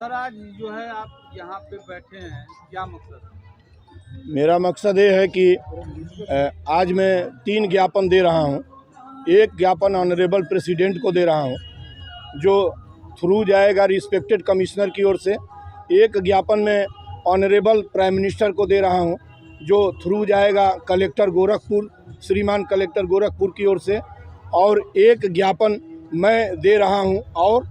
Sir आज जो है आप यहाँ पे बैठे हैं, क्या मकसद है? मेरा मकसद ये है कि आज मैं 3 ज्ञापन दे रहा हूँ। एक ज्ञापन ऑनरेबल प्रेसिडेंट को दे रहा हूँ जो थ्रू जाएगा रिस्पेक्टेड कमिश्नर की ओर से। एक ज्ञापन मैं ऑनरेबल प्राइम मिनिस्टर को दे रहा हूँ जो थ्रू जाएगा कलेक्टर गोरखपुर, श्रीमान कलेक्टर गोरखपुर की ओर से। और एक ज्ञापन मैं दे रहा हूँ और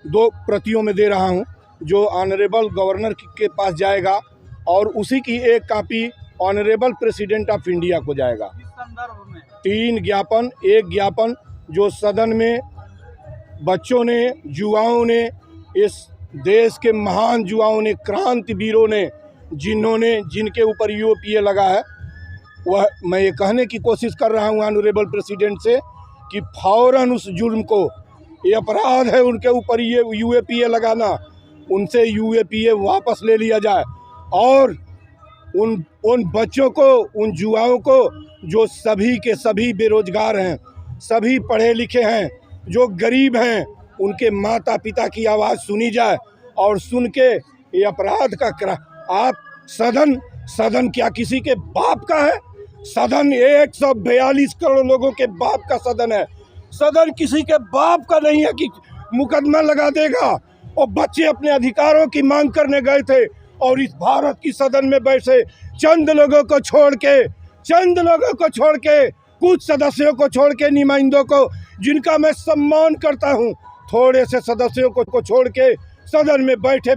2 प्रतियों में दे रहा हूँ जो ऑनरेबल गवर्नर के पास जाएगा और उसी की एक copy honourable president of India को जाएगा। किस संदर्भ में? 3 ज्ञापन। एक ज्ञापन जो सदन में बच्चों ने, युवाओं ने, इस देश के महान युवाओं ने, क्रांतिवीरों ने, जिनके ऊपर यूएपीए लगा है, वह मैं ये कहने की कोशिश कर रहा हूँ ऑनरेबल प्रेसिडेंट से कि फौरन उस जुर्म को, ये अपराध है उनके ऊपर ये यूएपीए लगाना, उनसे यूएपीए वापस ले लिया जाए और उन बच्चों को, उन युवाओं को जो सभी के सभी बेरोजगार हैं, सभी पढ़े लिखे हैं, जो गरीब हैं, उनके माता पिता की आवाज़ सुनी जाए और सुन के ये अपराध का आप सदन क्या किसी के बाप का है? सदन 142 करोड़ लोगों के बाप का सदन है। सदन किसी के बाप का नहीं है कि मुकदमा लगा देगा। और बच्चे अपने अधिकारों की मांग करने गए थे और इस भारत की सदन में बैठे चंद लोगों को छोड़ के कुछ सदस्यों को छोड़ के, नुमाइंदों को जिनका मैं सम्मान करता हूं, थोड़े से सदस्यों को छोड़ के सदन में बैठे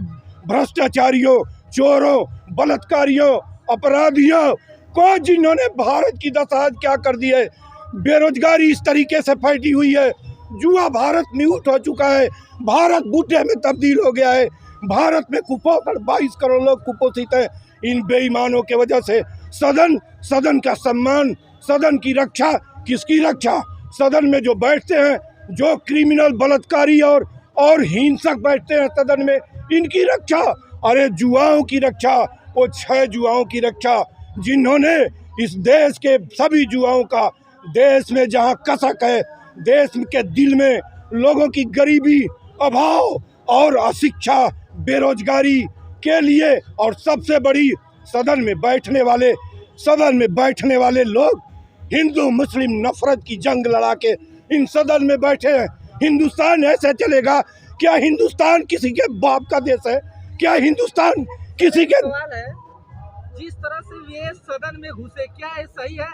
भ्रष्टाचारियों, चोरों, बलात्कारियों, अपराधियों को, जिन्होंने भारत की दशा आज क्या कर दी है। बेरोजगारी इस तरीके से फैली हुई है, जुआ भारत म्यूट हो चुका है, भारत बूटे में तब्दील हो गया है, भारत में कुपोषण 22 करोड़ लोग कुपोषित हैं। इन बेईमानों के वजह से सदन का सम्मान, सदन की रक्षा, किसकी रक्षा? सदन में जो बैठते हैं, जो क्रिमिनल, बलात्कारी और हिंसक बैठते हैं सदन में, इनकी रक्षा। अरे जुआओं की रक्षा, वो 6 जुआओं की रक्षा जिन्होंने इस देश के सभी जुआओं का, देश में जहां कसक है, देश के दिल में लोगों की गरीबी, अभाव और अशिक्षा, बेरोजगारी के लिए, और सबसे बड़ी सदन में बैठने वाले लोग हिंदू मुस्लिम नफरत की जंग लड़ा के इन सदन में बैठे हैं। हिंदुस्तान ऐसे चलेगा? क्या हिंदुस्तान किसी के बाप का देश है? क्या हिंदुस्तान किसी के? जिस तरह से ये सदन में घुसे, क्या ये सही है?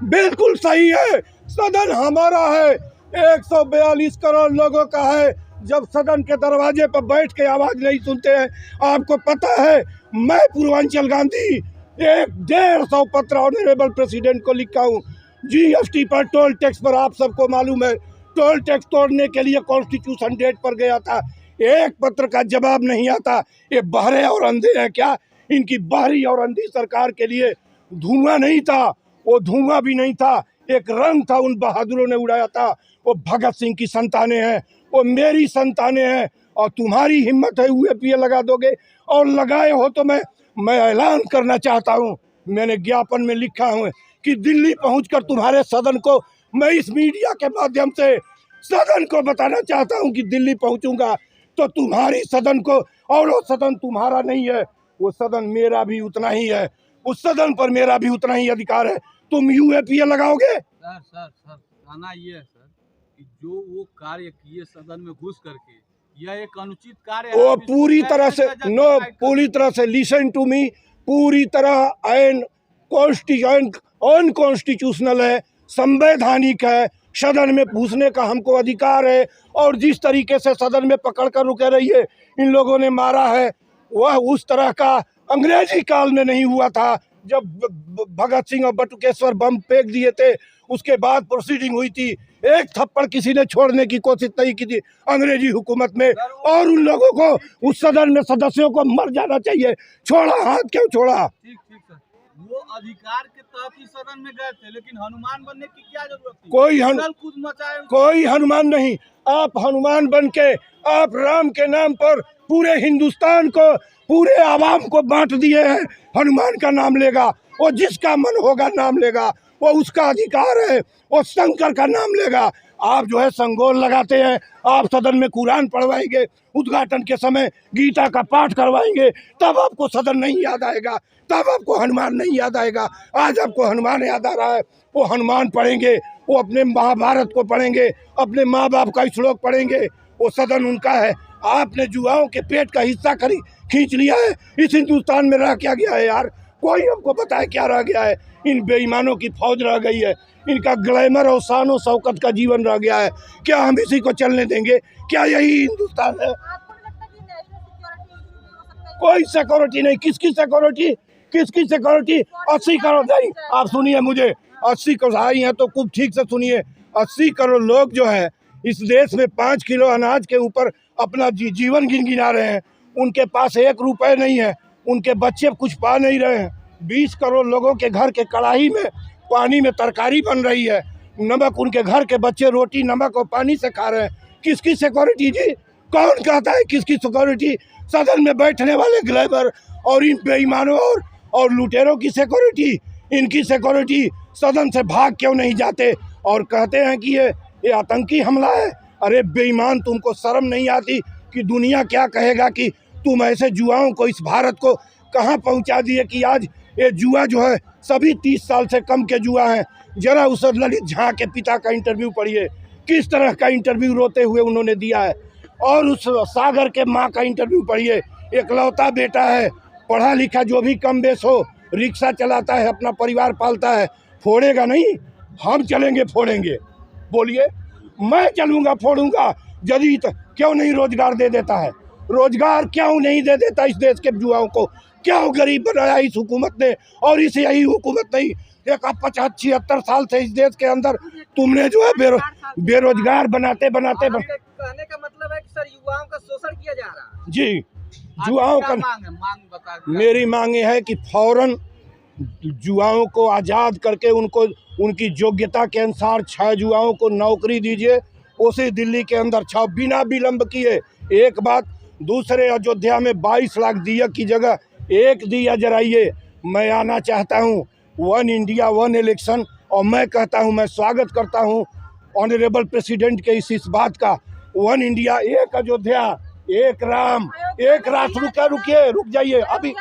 बिल्कुल सही है। सदन हमारा है, 142 करोड़ लोगों का है। जब सदन के दरवाजे पर बैठ के आवाज नहीं सुनते हैं, आपको पता है, मैं पूर्वांचल गांधी 150 पत्र ऑनरेबल प्रेसिडेंट को लिखा हूँ। जीएसटी पर, टोल टैक्स पर, आप सबको मालूम है, टोल टैक्स तोड़ने के लिए कॉन्स्टिट्यूशन डेट पर गया था, एक पत्र का जवाब नहीं आता। ये बहरे और अंधे हैं क्या? इनकी बहरी और अंधी सरकार के लिए धुआं नहीं था, वो धुआं भी नहीं था, एक रंग था उन बहादुरों ने उड़ाया था। वो भगत सिंह की संतानें हैं, वो मेरी संतानें हैं, और तुम्हारी हिम्मत है यूएपीए लगा दोगे। और लगाए हो तो मैं ऐलान करना चाहता हूं, मैंने ज्ञापन में लिखा हूं कि दिल्ली पहुंचकर तुम्हारे सदन को, मैं इस मीडिया के माध्यम से सदन को बताना चाहता हूं कि दिल्ली पहुंचूंगा तो तुम्हारी सदन को, और वो सदन तुम्हारा नहीं है, वो सदन मेरा भी उतना ही है, उस सदन पर मेरा भी उतना ही अधिकार है। तुम यूएपीए लगाओगे? सर कहना ये है सर कि जो वो कार्य किए सदन में घुस करके, यह एक अनुचित कार्य है। वो पूरी तरह से लिसन टू मी, पूरी तरह अनकॉन्स्टिट्यूशनल है, संवैधानिक है। सदन में घुसने का हमको अधिकार है, और जिस तरीके से सदन में पकड़ कर रुके रहिए इन लोगों ने मारा है, वह उस तरह का अंग्रेजी काल में नहीं हुआ था जब भगत सिंह और बटुकेश्वर बम फेंक दिए थे। उसके बाद प्रोसीडिंग हुई थी, एक थप्पड़ किसी ने छोड़ने की कोशिश नहीं की थी अंग्रेजी हुकूमत में, और उन लोगों को, उस सदन में सदस्यों को मर जाना चाहिए। छोड़ा, हाथ क्यों छोड़ा? ठीक सर, वो अधिकार के तहत ही सदन में गए थे, लेकिन हनुमान बनने की क्या जरूरत थी? कोई हनुमान नहीं। आप हनुमान बन के, आप राम के नाम पर पूरे हिंदुस्तान को, पूरे आवाम को बांट दिए हैं। हनुमान का नाम लेगा, वो जिसका मन होगा नाम लेगा, वो उसका अधिकार है। वो शंकर का नाम लेगा, आप जो है संगोल लगाते हैं, आप सदन में कुरान पढ़वाएंगे, उद्घाटन के समय गीता का पाठ करवाएंगे, तब आपको सदन नहीं याद आएगा, तब आपको हनुमान नहीं याद आएगा। आज आपको हनुमान याद आ रहा है, वो हनुमान पढ़ेंगे, वो अपने महाभारत को पढ़ेंगे, अपने माँ बाप का श्लोक पढ़ेंगे, वो सदन उनका है। आपने जुआओं के पेट का हिस्सा खींच लिया है। इस हिंदुस्तान में रह क्या गया है यार? कोई हमको बताए क्या रह गया है? इन बेईमानों की फौज रह गई है, इनका ग्लैमर और शान और शौकत का जीवन रह गया है। क्या हम इसी को चलने देंगे? क्या यही हिंदुस्तान है? कोई सिक्योरिटी नहीं। किसकी सिक्योरिटी? किसकी सिक्योरिटी? 80 करोड़ नहीं, आप सुनिए मुझे, 80 करोड़ आई हैं तो खूब ठीक से सुनिए। 80 करोड़ लोग जो है इस देश में 5 किलो अनाज के ऊपर अपना जीवन गिनगिना रहे हैं। उनके पास 1 रुपए नहीं है, उनके बच्चे कुछ पा नहीं रहे हैं। 20 करोड़ लोगों के घर के कढ़ाई में पानी में तरकारी बन रही है, नमक, उनके घर के बच्चे रोटी नमक और पानी से खा रहे हैं। किसकी सिक्योरिटी जी? कौन कहता है किसकी सिक्योरिटी? सदन में बैठने वाले ग्लैमर और इन बेईमानों और लुटेरों की सिक्योरिटी। इनकी सिक्योरिटी सदन से भाग क्यों नहीं जाते और कहते हैं कि ये आतंकी हमला है। अरे बेईमान, तुमको शर्म नहीं आती कि दुनिया क्या कहेगा कि तुम ऐसे जुआओं को, इस भारत को कहाँ पहुँचा दिए कि आज ये जुआ जो है सभी 30 साल से कम के जुआ हैं। जरा उस ललित झा के पिता का इंटरव्यू पढ़िए, किस तरह का इंटरव्यू रोते हुए उन्होंने दिया है। और उस सागर के माँ का इंटरव्यू पढ़िए, एकलौता बेटा है, पढ़ा लिखा जो भी कम बेस हो, रिक्शा चलाता है, अपना परिवार पालता है। फोड़ेगा नहीं, हम चलेंगे फोड़ेंगे। बोलिए, मैं चलूँगा फोड़ूंगा। जदीद क्यों नहीं रोजगार दे देता है? रोजगार क्यों नहीं दे देता इस देश के युवाओं को? क्यों गरीब बनाया इस हुकूमत ने? और इसे यही हुकूमत नहीं, एक 75-76 साल से इस देश के अंदर तुमने जो है बेरोजगार बनाते कहने का मतलब है कि सर युवाओं का शोषण किया जा रहा है। जी, जुआओं का मांग बता। मेरी मांग ये है कि फौरन जुआओं को आज़ाद करके उनको उनकी योग्यता के अनुसार 6 जुआओं को नौकरी दीजिए, उसी दिल्ली के अंदर 6 बिना विलम्ब किए। एक बात, दूसरे अयोध्या में 22 लाख दिया की जगह 1 दिया जलाइए। मैं आना चाहता हूँ 1 इंडिया 1 इलेक्शन, और मैं कहता हूँ, मैं स्वागत करता हूँ ऑनरेबल प्रेसिडेंट के इस बात का। 1 इंडिया, 1 अयोध्या, 1 राम, 1 राष्ट्र। रुक जाइए अभी।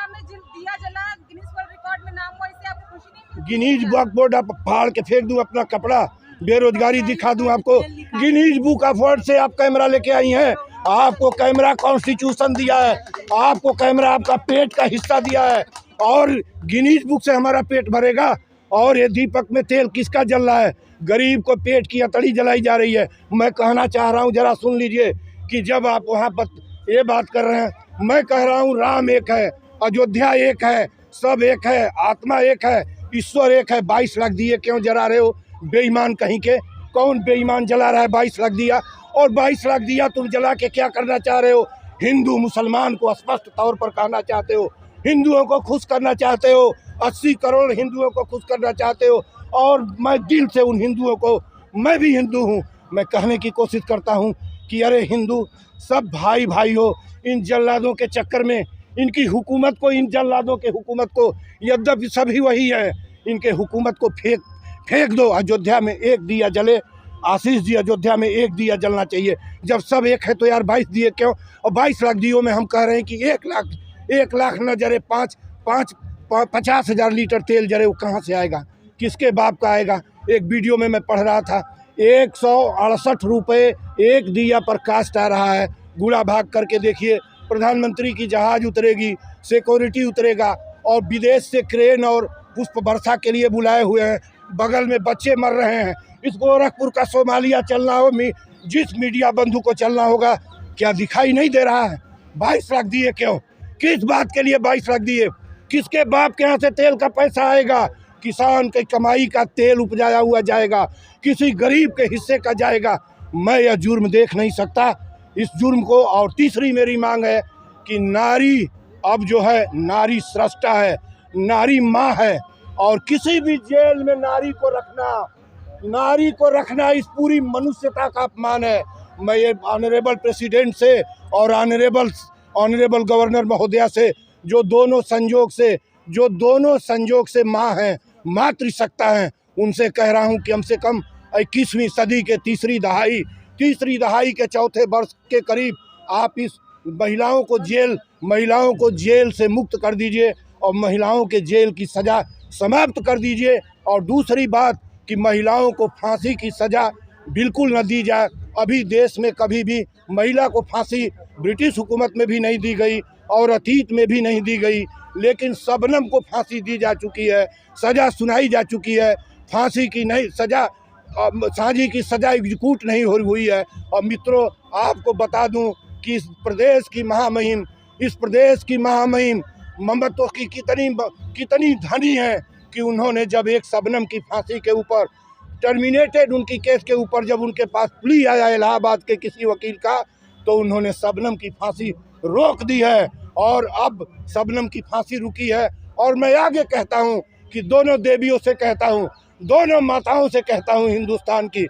गिनीज बुक बोर्ड आप फाड़ के फेंक दूं अपना कपड़ा, बेरोजगारी दिखा दूं आपको। गिनीज बुक ऑफ वर्ल्ड से आप कैमरा लेके आई हैं। आपको कैमरा कॉन्स्टिट्यूशन दिया है, आपको कैमरा आपका पेट का हिस्सा दिया है, और गिनीज बुक से हमारा पेट भरेगा। और ये दीपक में तेल किसका जल रहा है? गरीब को पेट की अतड़ी जलाई जा रही है। मैं कहना चाह रहा हूँ, जरा सुन लीजिए कि जब आप वहाँ पर ये बात कर रहे हैं, मैं कह रहा हूँ राम एक है, अयोध्या एक है, सब एक है, आत्मा एक है, ईश्वर एक है। 22 लाख दिए क्यों जला रहे हो? बेईमान कहीं के। कौन बेईमान जला रहा है? 22 लाख दिया, और 22 लाख दिया तुम जला के क्या करना चाह रहे हो? हिंदू मुसलमान को स्पष्ट तौर पर कहना चाहते हो, हिंदुओं को खुश करना चाहते हो, 80 करोड़ हिंदुओं को खुश करना चाहते हो। और मैं दिल से उन हिंदुओं को, मैं भी हिंदू हूँ, मैं कहने की कोशिश करता हूँ कि अरे हिंदू सब भाई भाई हो। इन जल्लादों के चक्कर में, इनकी हुकूमत को, इन जल्लादों के हुकूमत को, यद्यपि सभी वही है, इनके हुकूमत को फेंक दो। अयोध्या में 1 दिया जले। आशीष जी, अयोध्या में 1 दिया जलना चाहिए। जब सब एक है तो यार 22 दिए क्यों? और 22 लाख दियो में हम कह रहे हैं कि 1 लाख न जरे, 50,000 लीटर तेल जरे, वो कहाँ से आएगा? किसके बाप का आएगा? एक वीडियो में मैं पढ़ रहा था, 168 रुपये 1 दिया पर कास्ट आ रहा है। गुड़ा भाग करके देखिए, प्रधानमंत्री की जहाज उतरेगी, सिक्योरिटी उतरेगा, और विदेश से क्रेन और पुष्प वर्षा के लिए बुलाए हुए हैं। बगल में बच्चे मर रहे हैं। इस गोरखपुर का सोमालिया चलना हो, जिस मीडिया बंधु को चलना होगा, क्या दिखाई नहीं दे रहा है? 22 लाख दिए क्यों? किस बात के लिए 22 लाख दिए? किसके बाप के यहाँ से तेल का पैसा आएगा? किसान की कमाई का तेल उपजाया हुआ जाएगा, किसी गरीब के हिस्से का जाएगा। मैं यह जुर्म देख नहीं सकता, इस जुर्म को। और तीसरी मेरी मांग है कि नारी अब जो है नारी स्रष्टा है, नारी माँ है, और किसी भी जेल में नारी को रखना इस पूरी मनुष्यता का अपमान है। मैं ये ऑनरेबल प्रेसिडेंट से और ऑनरेबल गवर्नर महोदया से, जो दोनों संजोग से माँ हैं, मातृसत्ता हैं, उनसे कह रहा हूँ कि कम से कम 21वीं सदी के तीसरी दहाई के चौथे वर्ष के करीब आप इस महिलाओं को जेल से मुक्त कर दीजिए और महिलाओं के जेल की सज़ा समाप्त कर दीजिए। और दूसरी बात कि महिलाओं को फांसी की सज़ा बिल्कुल न दी जाए। अभी देश में कभी भी महिला को फांसी ब्रिटिश हुकूमत में भी नहीं दी गई और अतीत में भी नहीं दी गई, लेकिन शबनम को फांसी दी जा चुकी है, सज़ा सुनाई जा चुकी है। फांसी की नहीं सज़ा, फांसी की सज़ा एग्जीक्यूट नहीं हुई है। और मित्रों, आपको बता दूं कि इस प्रदेश की महामहिम ममता की कितनी धनी है कि उन्होंने जब एक शबनम की फांसी के ऊपर टर्मिनेटेड उनकी केस के ऊपर जब उनके पास प्ली आया इलाहाबाद के किसी वकील का, तो उन्होंने शबनम की फांसी रोक दी है और अब शबनम की फांसी रुकी है। और मैं आगे कहता हूं कि दोनों देवियों से कहता हूं, दोनों माताओं से कहता हूं हिंदुस्तान की,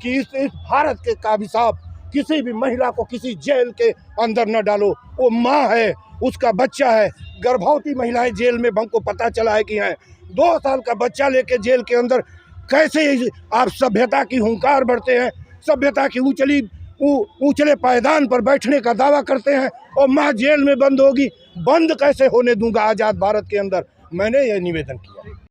कि इस भारत के काबिसाब किसी भी महिला को किसी जेल के अंदर न डालो। वो माँ है, उसका बच्चा है। गर्भवती महिलाएं जेल में हमको पता चला है कि हैं। 2 साल का बच्चा लेके जेल के अंदर कैसे आप सभ्यता की हुंकार बढ़ते हैं, सभ्यता की ऊंचले पायदान पर बैठने का दावा करते हैं, और माँ जेल में बंद होगी। बंद कैसे होने दूंगा आज़ाद भारत के अंदर। मैंने यह निवेदन किया।